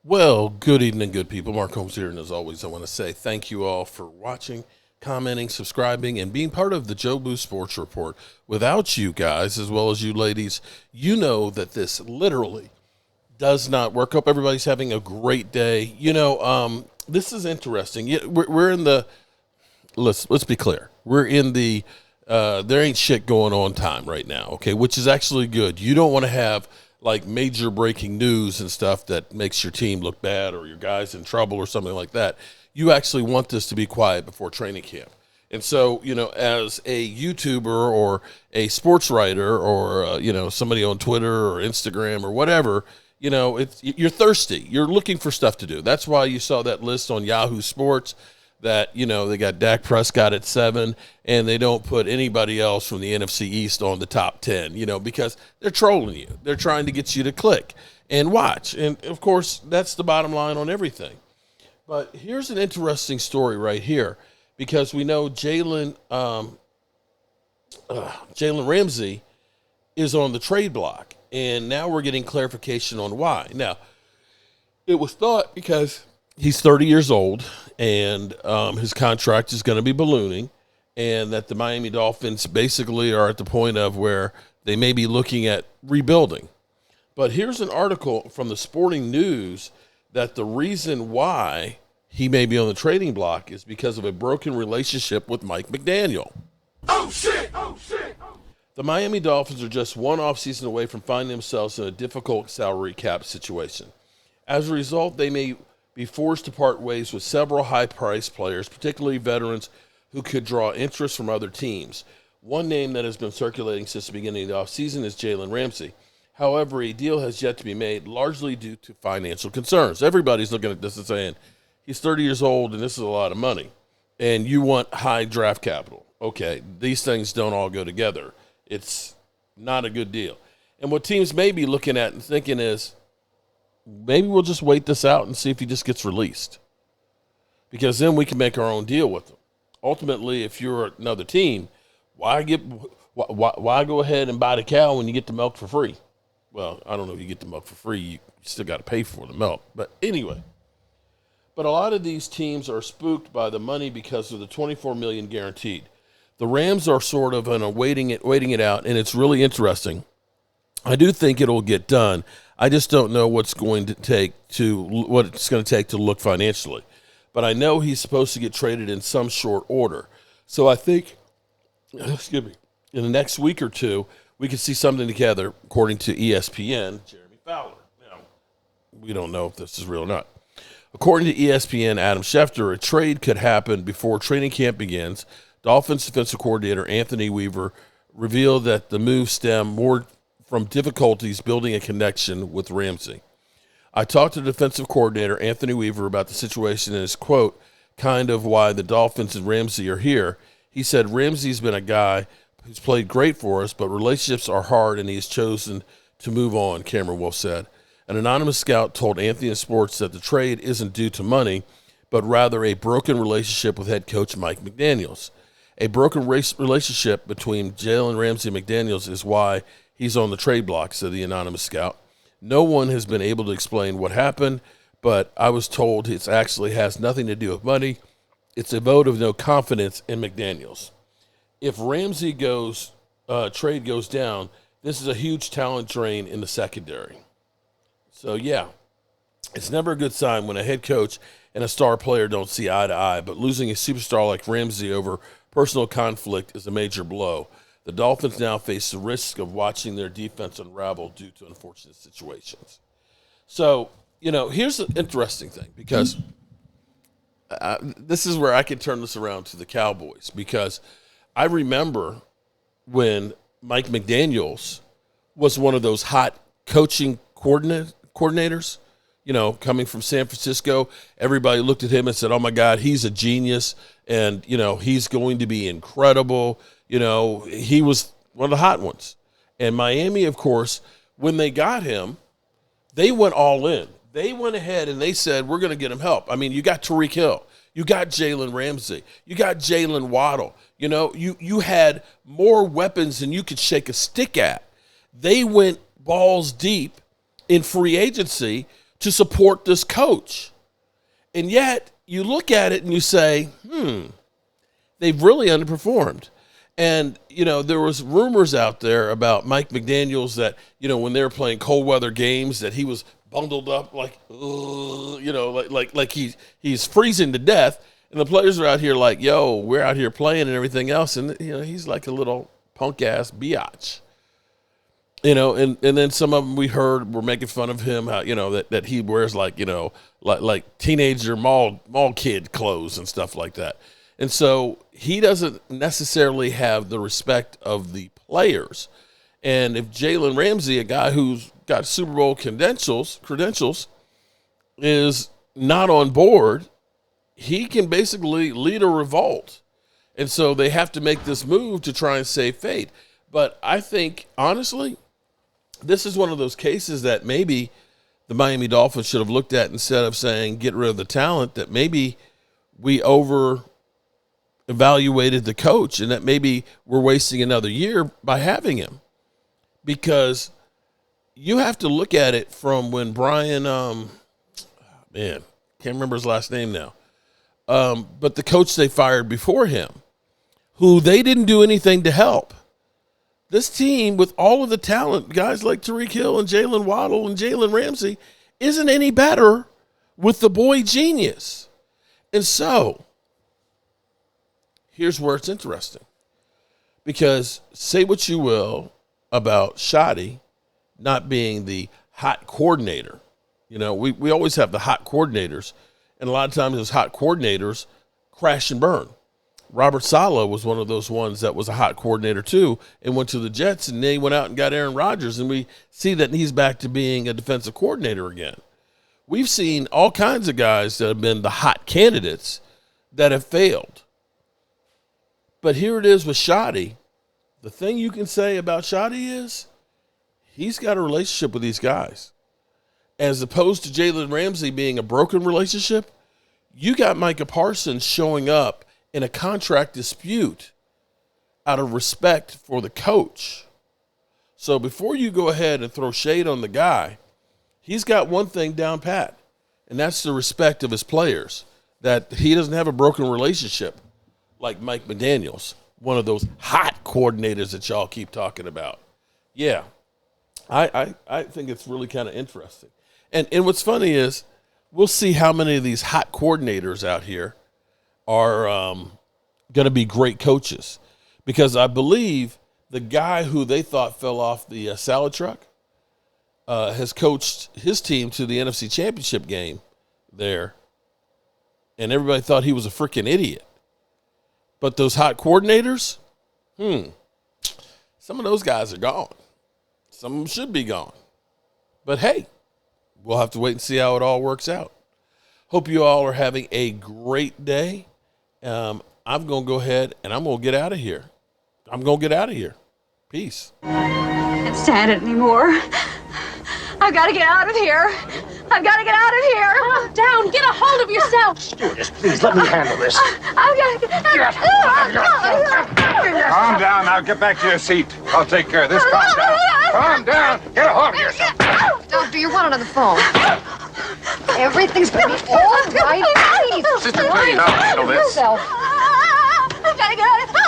Well, good evening, good people. Mark Holmes here, and as always, I want to say thank you all for watching, commenting, subscribing, and being part of the Joe Boo Sports Report. Without you guys, as well as you ladies, you know that this literally does not work. Hope everybody's having a great day. This is interesting. We're in the let's be clear. We're in the there ain't shit going on time right now. Okay, which is actually good. You don't want to have like major breaking news and stuff that makes your team look bad or your guys in trouble or something like that. You actually want this to be quiet before training camp. And so, as a YouTuber or a sports writer or, somebody on Twitter or Instagram or whatever, you're thirsty. You're looking for stuff to do. That's why you saw that list on Yahoo Sports that, they got Dak Prescott at 7 and they don't put anybody else from the NFC East on the top 10, because they're trolling you. They're trying to get you to click and watch. And, of course, that's the bottom line on everything. But here's an interesting story right here because we know Jalen Ramsey is on the trade block, and now we're getting clarification on why. Now, it was thought because he's 30 years old and his contract is going to be ballooning, and that the Miami Dolphins basically are at the point of where they may be looking at rebuilding. But here's an article from the Sporting News that the reason why he may be on the trading block is because of a broken relationship with Mike McDaniel. Oh, shit! Oh, shit! The Miami Dolphins are just one offseason away from finding themselves in a difficult salary cap situation. As a result, they may be forced to part ways with several high-priced players, particularly veterans who could draw interest from other teams. One name that has been circulating since the beginning of the offseason is Jalen Ramsey. However, a deal has yet to be made, largely due to financial concerns. Everybody's looking at this and saying, he's 30 years old and this is a lot of money, and you want high draft capital. Okay, these things don't all go together. It's not a good deal. And what teams may be looking at and thinking is, maybe we'll just wait this out and see if he just gets released, because then we can make our own deal with him. Ultimately, if you're another team, why go ahead and buy the cow when you get the milk for free? Well, I don't know if you get the milk for free. You still got to pay for the milk. But anyway, but a lot of these teams are spooked by the money because of the $24 million guaranteed. The Rams are sort of waiting it out, and it's really interesting. I do think it'll get done. I just don't know what it's going to take to look financially. But I know he's supposed to get traded in some short order. So I think, in the next week or two, we could see something together, according to ESPN, Jeremy Fowler. Now, we don't know if this is real or not. According to ESPN, Adam Schefter, a trade could happen before training camp begins. Dolphins defensive coordinator Anthony Weaver revealed that the move stemmed more from difficulties building a connection with Ramsey. I talked to the defensive coordinator, Anthony Weaver, about the situation and his quote, kind of why the Dolphins and Ramsey are here. He said, Ramsey's been a guy who's played great for us, but relationships are hard and he's chosen to move on, Cameron Wolf said. An anonymous scout told Anthony Sports that the trade isn't due to money, but rather a broken relationship with head coach Mike McDaniels. A broken relationship between Jalen Ramsey and McDaniels is why he's on the trade block, said the anonymous scout. No one has been able to explain what happened, but I was told it actually has nothing to do with money. It's a vote of no confidence in McDaniels. If Ramsey trade goes down, this is a huge talent drain in the secondary. So, yeah, it's never a good sign when a head coach and a star player don't see eye to eye, but losing a superstar like Ramsey over personal conflict is a major blow. The Dolphins now face the risk of watching their defense unravel due to unfortunate situations. So, here's the interesting thing, because this is where I can turn this around to the Cowboys, because I remember when Mike McDaniels was one of those hot coaching coordinators, coming from San Francisco. Everybody looked at him and said, oh, my God, he's a genius, and, he's going to be incredible. He was one of the hot ones. And Miami, of course, when they got him, they went all in. They went ahead and they said, we're going to get him help. I mean, you got Tyreek Hill. You got Jalen Ramsey. You got Jalen Waddle. You had more weapons than you could shake a stick at. They went balls deep in free agency to support this coach. And yet you look at it and you say, they've really underperformed. And, there was rumors out there about Mike McDaniels that, when they were playing cold weather games that he was bundled up like he's freezing to death. And the players are out here like, yo, we're out here playing and everything else. And, he's like a little punk ass biatch. And then some of them we heard were making fun of him, that he wears like teenager mall kid clothes and stuff like that. And so he doesn't necessarily have the respect of the players. And if Jalen Ramsey, a guy who's got Super Bowl credentials, is not on board, he can basically lead a revolt. And so they have to make this move to try and save face. But I think, honestly, this is one of those cases that maybe the Miami Dolphins should have looked at instead of saying get rid of the talent, that maybe we over-evaluated the coach and that maybe we're wasting another year by having him. Because you have to look at it from when Brian, can't remember his last name now, but the coach they fired before him, who they didn't do anything to help. This team, with all of the talent, guys like Tyreek Hill and Jalen Waddle and Jalen Ramsey, isn't any better with the boy genius. And so, here's where it's interesting. Because say what you will about Shoddy not being the hot coordinator. We always have the hot coordinators. And a lot of times those hot coordinators crash and burn. Robert Saleh was one of those ones that was a hot coordinator too and went to the Jets, and then he went out and got Aaron Rodgers, and we see that he's back to being a defensive coordinator again. We've seen all kinds of guys that have been the hot candidates that have failed. But here it is with Shoddy. The thing you can say about Shoddy is he's got a relationship with these guys. As opposed to Jalen Ramsey being a broken relationship, you got Micah Parsons showing up in a contract dispute out of respect for the coach. So before you go ahead and throw shade on the guy, he's got one thing down pat, and that's the respect of his players, that he doesn't have a broken relationship like Mike McDaniels, one of those hot coordinators that y'all keep talking about. Yeah, I think it's really kind of interesting. And what's funny is we'll see how many of these hot coordinators out here are going to be great coaches, because I believe the guy who they thought fell off the salad truck has coached his team to the NFC Championship game there, and everybody thought he was a freaking idiot. But those hot coordinators, some of those guys are gone. Some of them should be gone. But hey, we'll have to wait and see how it all works out. Hope you all are having a great day. I'm going to go ahead and I'm going to get out of here. Peace. I can't stand it anymore. I've got to get out of here. Calm down. Get a hold of yourself. Stewardess, please let me handle this. I've got to get Calm down. Now get back to your seat. I'll take care of this. Calm down. Calm down. Get a hold of yourself. Doctor, you're wanted on the phone. Everything's gonna be all right. Please. Sister, please, I'll handle this. I've got to get out of here.